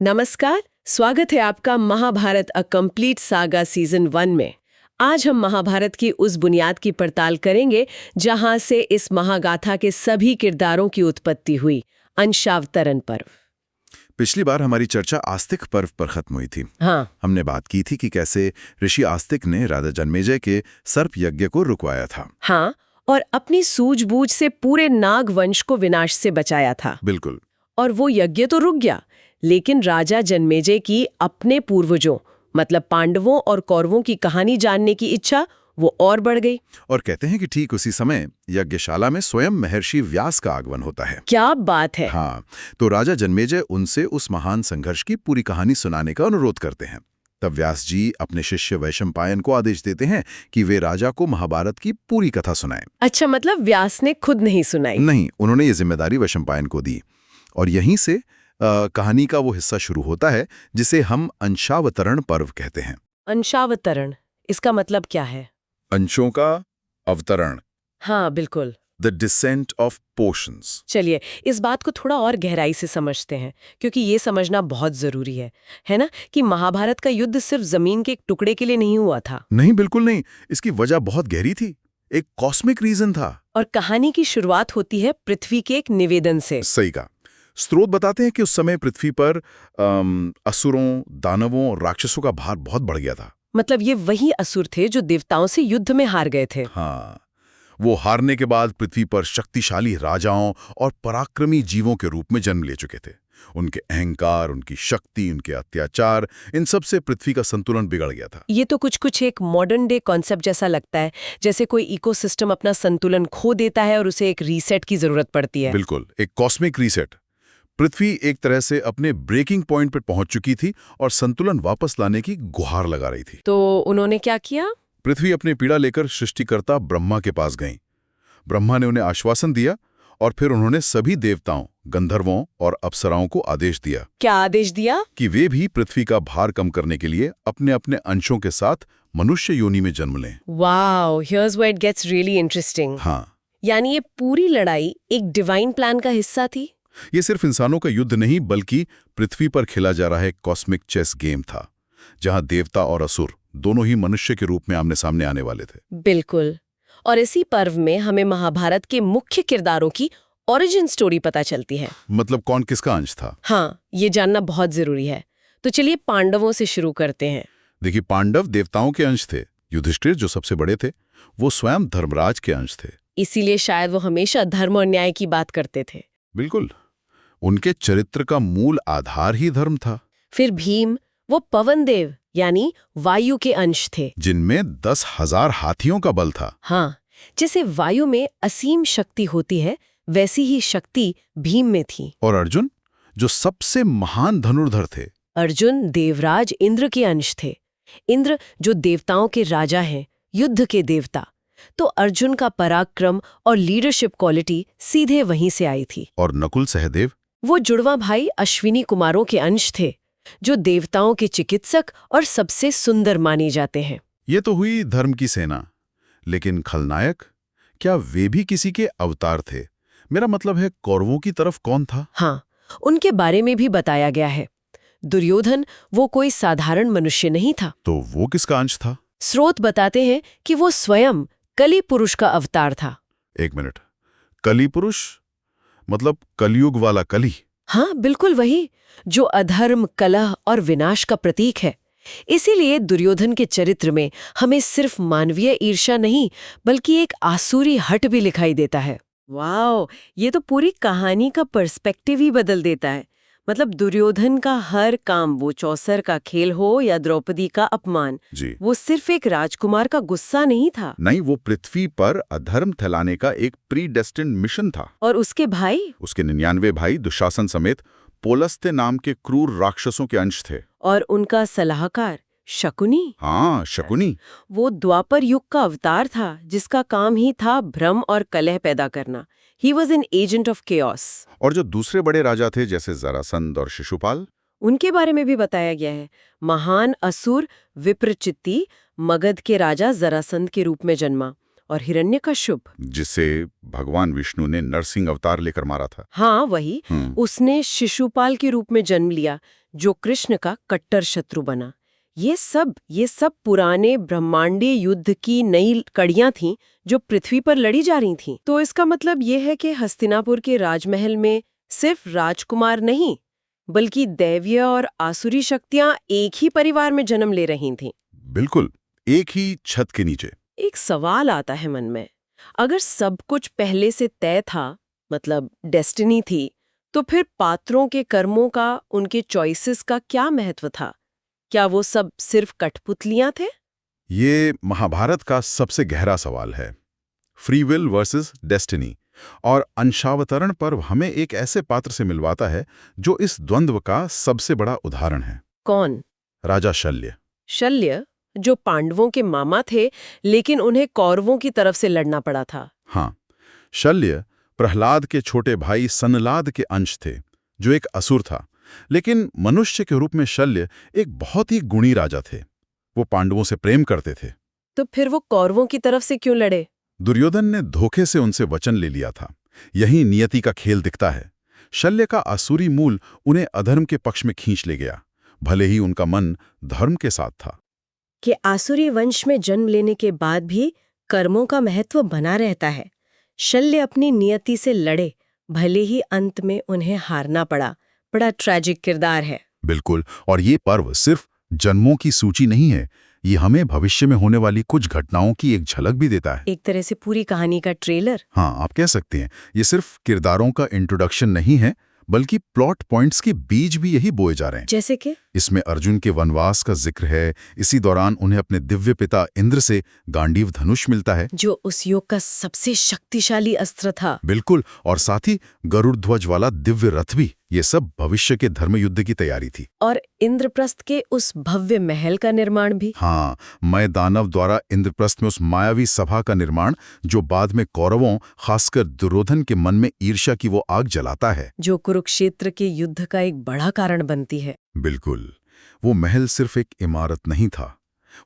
नमस्कार, स्वागत है आपका Mahabharat a complete saga season 1 में। आज हम महाभारत की उस बुनियाद की पड़ताल करेंगे जहां से इस महागाथा के सभी किरदारों की उत्पत्ति हुई, अंशावतरण पर्व। पिछली बार हमारी चर्चा आस्तिक पर्व पर खत्म हुई थी। हाँ, हमने बात की थी कि कैसे ऋषि आस्तिक ने राजा जन्मेजय के सर्प यज्ञ को रुकवाया था। हाँ, और अपनी सूझबूझ से पूरे नाग वंश को विनाश से बचाया था। बिल्कुल। और वो यज्ञ तो रुक गया, लेकिन राजा जन्मेजय की अपने पूर्वजों मतलब पांडवों और कौरवों की कहानी जानने की इच्छा वो और बढ़ गई। और कहते हैं कि ठीक उसी समय यज्ञशाला में स्वयं महर्षि व्यास का आगमन होता है। क्या बात है। हाँ, तो राजा जन्मेजय उनसे उस महान संघर्ष की पूरी कहानी सुनाने का अनुरोध करते हैं। तब व्यास जी अपने शिष्य वैशंपायन को आदेश देते हैं कि वे राजा को महाभारत की पूरी कथा सुनाएं। अच्छा, मतलब व्यास ने खुद नहीं सुनाई? नहीं, उन्होंने ये जिम्मेदारी वैशंपायन को दी। और यहीं से कहानी का वो हिस्सा शुरू होता है जिसे हम अंशावतरण पर्व कहते हैं। अंशावतरण, इसका मतलब क्या है? अंशों का अवतरण, हाँ बिल्कुल। The descent of portions. चलिए इस बात को थोड़ा और गहराई से समझते हैं, क्योंकि ये समझना बहुत जरूरी है ना, कि महाभारत का युद्ध सिर्फ जमीन के एक टुकड़े के लिए नहीं हुआ था। नहीं, बिल्कुल नहीं। इसकी वजह बहुत गहरी थी, एक कॉस्मिक रीजन था। और कहानी की शुरुआत होती है पृथ्वी के एक निवेदन से। सही कहा। स्रोत बताते हैं कि उस समय पृथ्वी पर असुरों, दानवों और राक्षसों का भार बहुत बढ़ गया था। मतलब ये वही असुर थे जो देवताओं से युद्ध में हार गए थे। हाँ, वो हारने के बाद पृथ्वी पर शक्तिशाली राजाओं और पराक्रमी जीवों के रूप में जन्म ले चुके थे। उनके अहंकार, उनकी शक्ति, उनके अत्याचार, इन सब से पृथ्वी का संतुलन बिगड़ गया था। ये तो कुछ एक मॉडर्न डे कॉन्सेप्ट जैसा लगता है, जैसे कोई इकोसिस्टम अपना संतुलन खो देता है और उसे एक रीसेट की जरूरत पड़ती है। बिल्कुल, एक कॉस्मिक रीसेट। पृथ्वी एक तरह से अपने ब्रेकिंग पॉइंट पर पहुंच चुकी थी और संतुलन वापस लाने की गुहार लगा रही थी। तो उन्होंने क्या किया? पृथ्वी अपनी पीड़ा लेकर सृष्टिकर्ता ब्रह्मा के पास गई। ब्रह्मा ने उन्हें आश्वासन दिया और फिर उन्होंने सभी देवताओं, गंधर्वों और अप्सराओं को आदेश दिया। क्या आदेश दिया? कि वे भी पृथ्वी का भार कम करने के लिए अपने अपने अंशों के साथ मनुष्य योनि में जन्म लें। Wow, here's where it gets really interesting. हाँ, यानी ये पूरी लड़ाई एक डिवाइन प्लान का हिस्सा थी। ये सिर्फ इंसानों का युद्ध नहीं, बल्कि पृथ्वी पर खेला जा रहा एक कॉस्मिक चेस गेम था, जहां देवता और असुर दोनों ही मनुष्य के रूप में आमने सामने आने वाले थे। बिल्कुल। और इसी पर्व में हमें महाभारत के मुख्य किरदारों की ओरिजिन स्टोरी पता चलती है। मतलब कौन किसका अंश था? हाँ, ये जानना बहुत जरूरी है। तो चलिए पांडवों से शुरू करते हैं। देखिए, पांडव देवताओं के अंश थे। युधिष्ठिर जो सबसे बड़े थे, वो स्वयं धर्मराज के अंश थे। इसीलिए शायद वो हमेशा धर्म और न्याय की बात करते थे। बिल्कुल, उनके चरित्र का मूल आधार ही धर्म था। फिर भीम, वो पवन देव यानी वायु के अंश थे, जिनमें 10,000 हाथियों का बल था। हाँ, जैसे वायु में असीम शक्ति होती है, वैसी ही शक्ति भीम में थी। और अर्जुन, जो सबसे महान धनुर्धर थे। अर्जुन देवराज इंद्र के अंश थे। इंद्र जो देवताओं के राजा हैं, युद्ध के देवता। तो अर्जुन का पराक्रम और लीडरशिप क्वालिटी सीधे वहीं से आई थी। और नकुल सहदेव, वो जुड़वा भाई अश्विनी कुमारों के अंश थे, जो देवताओं के चिकित्सक और सबसे सुंदर माने जाते हैं। ये तो हुई धर्म की सेना। लेकिन खलनायक, क्या वे भी किसी के अवतार थे? मेरा मतलब है, कौरवों की तरफ कौन था? हाँ, उनके बारे में भी बताया गया है। दुर्योधन वो कोई साधारण मनुष्य नहीं था। तो वो किसका अंश था? स्रोत बताते हैं कि वो स्वयं कली पुरुष का अवतार था। एक मिनट, कली पुरुष मतलब कलयुग वाला कली? हाँ बिल्कुल वही, जो अधर्म, कलह और विनाश का प्रतीक है। इसीलिए दुर्योधन के चरित्र में हमें सिर्फ मानवीय ईर्ष्या नहीं, बल्कि एक आसुरी हट भी दिखाई देता है। वाओ, ये तो पूरी कहानी का पर्सपेक्टिव ही बदल देता है। मतलब दुर्योधन का हर काम, वो चौसर का खेल हो या द्रौपदी का अपमान, जी, वो सिर्फ एक राजकुमार का गुस्सा नहीं था। नहीं, वो पृथ्वी पर अधर्म फैलाने का एक प्री डेस्टिन्ड मिशन था। और उसके भाई, उसके 99 भाई दुशासन समेत पोलस्त्य नाम के क्रूर राक्षसों के अंश थे। और उनका सलाहकार शकुनी, हाँ, शकुनी। वो द्वापर युग का अवतार था, जिसका काम ही था भ्रम और कलह पैदा करना। He was an agent of chaos. और जो दूसरे बड़े राजा थे, जैसे जरासंध और शिशुपाल, उनके बारे में भी बताया गया है। महान असुर विप्रचित्ति मगध के राजा जरासंध के रूप में जन्मा, और हिरण्यकश्यप, जिसे भगवान विष्णु ने नरसिंह अवतार लेकर मारा था। हाँ वही, उसने शिशुपाल के रूप में जन्म लिया जो कृष्ण का कट्टर शत्रु बना। ये सब पुराने ब्रह्मांडीय युद्ध की नई कड़ियां थीं जो पृथ्वी पर लड़ी जा रही थीं। तो इसका मतलब ये है कि हस्तिनापुर के राजमहल में सिर्फ राजकुमार नहीं बल्कि दैवीय और आसुरी शक्तियां एक ही परिवार में जन्म ले रही थीं। बिल्कुल, एक ही छत के नीचे। एक सवाल आता है मन में, अगर सब कुछ पहले से तय था, मतलब डेस्टिनी थी, तो फिर पात्रों के कर्मों का, उनके चॉइसेस का क्या महत्व था? क्या वो सब सिर्फ कठपुतलियां थे? ये महाभारत का सबसे गहरा सवाल है। Free will versus destiny. और अंशावतरण पर्व हमें एक ऐसे पात्र से मिलवाता है जो इस द्वंद्व का सबसे बड़ा उदाहरण है। कौन? राजा शल्य। शल्य, जो पांडवों के मामा थे लेकिन उन्हें कौरवों की तरफ से लड़ना पड़ा था। हाँ, शल्य प्रहलाद के छोटे भाई सनलाद के अंश थे, जो एक असुर था। लेकिन मनुष्य के रूप में शल्य एक बहुत ही गुणी राजा थे। वो पांडवों से प्रेम करते थे। तो फिर वो कौरवों की तरफ से क्यों लड़े? दुर्योधन ने धोखे से उनसे वचन ले लिया था। यही नियति का खेल दिखता है। शल्य का आसुरी मूल उन्हें अधर्म के पक्ष में खींच ले गया, भले ही उनका मन धर्म के साथ था। कि आसुरी वंश में जन्म लेने के बाद भी कर्मों का महत्व बना रहता है। शल्य अपनी नियति से लड़े, भले ही अंत में उन्हें हारना पड़ा। बड़ा ट्रैजिक किरदार है। बिल्कुल, और ये पर्व सिर्फ जन्मों की सूची नहीं है, ये हमें भविष्य में होने वाली कुछ घटनाओं की एक झलक भी देता है। एक तरह से पूरी कहानी का ट्रेलर। हाँ, आप कह सकते हैं। ये सिर्फ किरदारों का इंट्रोडक्शन नहीं है, बल्कि प्लॉट पॉइंट्स के बीज भी यही बोए जा रहे हैं। जैसे कि इसमें अर्जुन के वनवास का जिक्र है। इसी दौरान उन्हें अपने दिव्य पिता इंद्र से गांडीव धनुष मिलता है, जो उस युग का सबसे शक्तिशाली अस्त्र था। बिल्कुल, और साथ ही गरुड़ ध्वज वाला दिव्य रथ भी। ये सब भविष्य के धर्म युद्ध की तैयारी थी। और इंद्रप्रस्थ के उस भव्य महल का निर्माण भी। हाँ, मय दानव द्वारा इंद्रप्रस्थ में उस मायावी सभा का निर्माण, जो बाद में कौरवों, खासकर दुर्योधन के मन में ईर्ष्या की वो आग जलाता है, जो कुरुक्षेत्र के युद्ध का एक बड़ा कारण बनती है। बिल्कुल। वो महल सिर्फ एक इमारत नहीं था,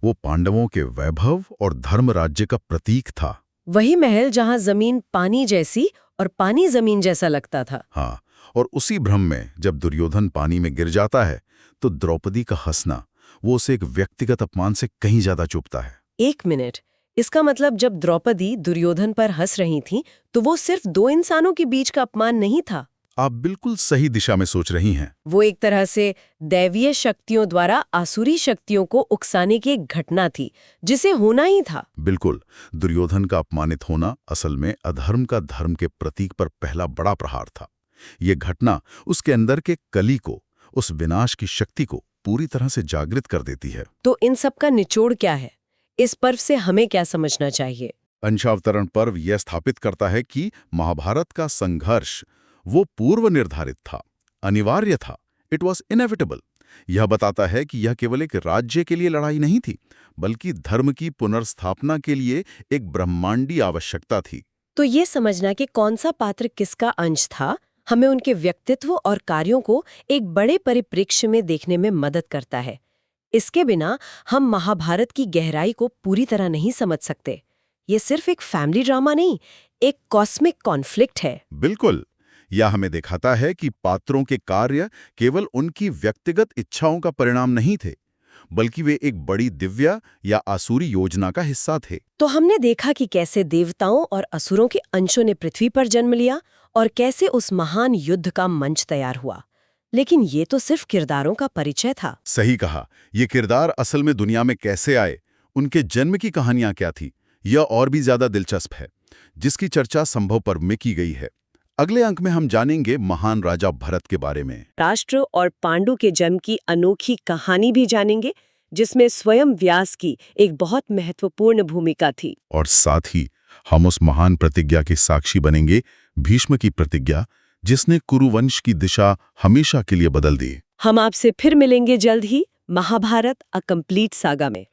वो पांडवों के वैभव और धर्म राज्य का प्रतीक था। वही महल जहां जमीन पानी जैसी और पानी जमीन जैसा लगता था। हाँ, और उसी भ्रम में जब दुर्योधन पानी में गिर जाता है, तो द्रौपदी का हंसना वो उसे एक व्यक्तिगत अपमान से कहीं ज्यादा चुभता है। एक मिनट, इसका मतलब जब द्रौपदी दुर्योधन पर हंस रही थी, तो वो सिर्फ दो इंसानों के बीच का अपमान नहीं था। आप बिल्कुल सही दिशा में सोच रही हैं। वो एक तरह से दैवीय शक्तियों द्वारा आसुरी शक्तियों को उकसाने की एक घटना थी, जिसे होना ही था। बिल्कुल, दुर्योधन का अपमानित होना असल में अधर्म का धर्म के प्रतीक पर पहला बड़ा प्रहार था। ये घटना उसके अंदर के कली को, उस विनाश की शक्ति को पूरी तरह से जागृत कर देती है। तो इन सब का निचोड़ क्या है? इस पर्व से हमें क्या समझना चाहिए? अंशावतरण पर्व यह स्थापित करता है कि महाभारत का संघर्ष वो पूर्व निर्धारित था, अनिवार्य था। It was inevitable. यह बताता है कि यह केवल एक राज्य के लिए लड़ाई नहीं थी, बल्कि धर्म की पुनर्स्थापना के लिए एक ब्रह्मांडीय आवश्यकता थी। तो ये समझना कि कौन सा पात्र किसका अंश था, हमें उनके व्यक्तित्व और कार्यों को एक बड़े परिप्रेक्ष्य में देखने में मदद करता है। इसके बिना हम महाभारत की गहराई को पूरी तरह नहीं समझ सकते। ये सिर्फ एक फैमिली ड्रामा नहीं, एक कॉस्मिक कॉन्फ्लिक्ट है। बिल्कुल, यह हमें दिखाता है कि पात्रों के कार्य केवल उनकी व्यक्तिगत इच्छाओं का परिणाम नहीं थे, बल्कि वे एक बड़ी दिव्य या आसुरी योजना का हिस्सा थे। तो हमने देखा कि कैसे देवताओं और असुरों के अंशों ने पृथ्वी पर जन्म लिया और कैसे उस महान युद्ध का मंच तैयार हुआ। लेकिन ये तो सिर्फ किरदारों का परिचय था। सही कहा। ये किरदार असल में दुनिया में कैसे आए, उनके जन्म की कहानियां क्या थी, यह और भी ज्यादा दिलचस्प है, जिसकी चर्चा संभव पर्व में की गई है। अगले अंक में हम जानेंगे महान राजा भरत के बारे में। राष्ट्र और पांडु के जन्म की अनोखी कहानी भी जानेंगे, जिसमें स्वयं व्यास की एक बहुत महत्वपूर्ण भूमिका थी। और साथ ही हम उस महान प्रतिज्ञा के साक्षी बनेंगे, भीष्म की प्रतिज्ञा, जिसने कुरुवंश की दिशा हमेशा के लिए बदल दी। हम आपसे फिर मिलेंगे जल्द ही महाभारत अ कंप्लीट सागा में।